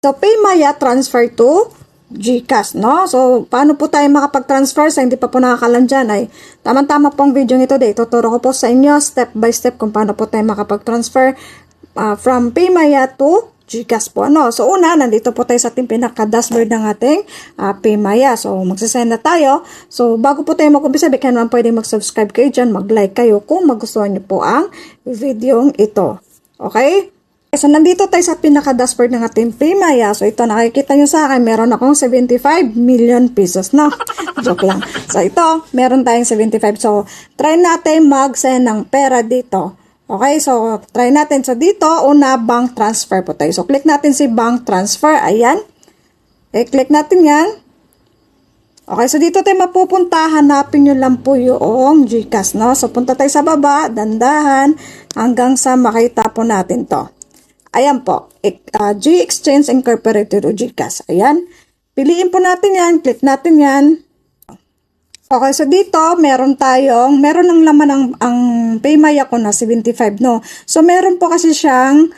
So, PayMaya transfer to GCash, no? So, paano po tayo makapag-transfer sa hindi pa po nakakalam dyan ay tamang-tama pong video ito. Ituturo ko po sa inyo step by step kung paano po tayo makapag-transfer from PayMaya to GCash po, no? So, una, nandito po tayo sa ating pinaka-dashboard ng ating PayMaya. So, magsasend na tayo. So, bago po tayo mag-umpisa, baka naman pwede mag-subscribe kayo dyan, mag-like kayo kung magustuhan nyo po ang video ito. Okay? So, nandito tayo sa pinaka-dashboard ng ating PayMaya. So, ito, nakikita nyo sa akin, meron akong 75 million pesos, no? Joke lang. So, ito, meron tayong 75. So, try natin mag-send ng pera dito. Okay, so, try natin. So, dito, una, bank transfer po tayo. So, click natin si bank transfer. Ayan. Okay, click natin yan. Okay, so dito tayo mapupunta. Hanapin nyo lang po yung GCash, no? So, punta tayo sa baba, dandahan, hanggang sa makita po natin to. Ayan po, G-Exchange Incorporated o GCash. Ayan. Piliin po natin yan. Click natin yan. Okay, so dito, meron ng laman ang PayMaya ko na 75, no? So, meron po kasi siyang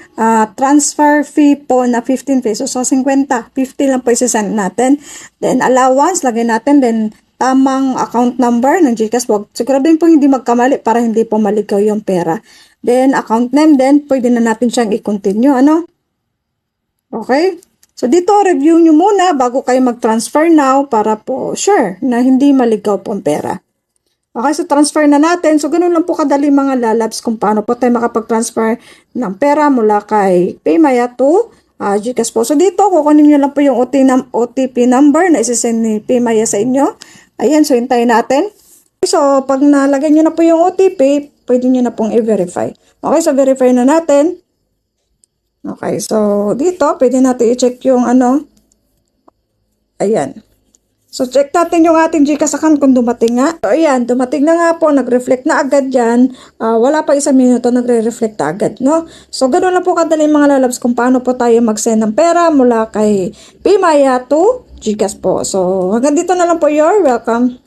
transfer fee po na 15 pesos. So, 50 lang po isasend natin. Then, allowance, lagay natin. Then, tamang account number ng GCash. Siguraduhin po hindi magkamali para hindi po maligaw yung pera. Then, account name, then, pwede na natin siyang i-continue, ano? Okay? So, dito, review nyo muna bago kayo mag-transfer now para po sure na hindi maligaw po ang pera. Okay, so transfer na natin. So, ganun lang po kadali mga lalabs kung paano po tayo makapag-transfer ng pera mula kay PayMaya to GCash po. So, dito, kukunin nyo lang po yung OTP number na isasend ni PayMaya sa inyo. Ayan, so, hintayin natin. So, pag nalagay nyo na po yung OTP, pwede nyo na pong i-verify. Okay, so, verify na natin. Okay, so dito, pwede natin i-check yung ayan. So, check natin yung ating GCash account kung dumating nga. So, ayan, dumating na nga po, nag-reflect na agad yan. Wala pa 1 minuto, nagre-reflect na agad, no? So, ganoon lang po kadali mga lalabs kung paano po tayo mag-send ng pera mula kay PayMaya to GCash po. So, hanggang dito na lang po, you're welcome.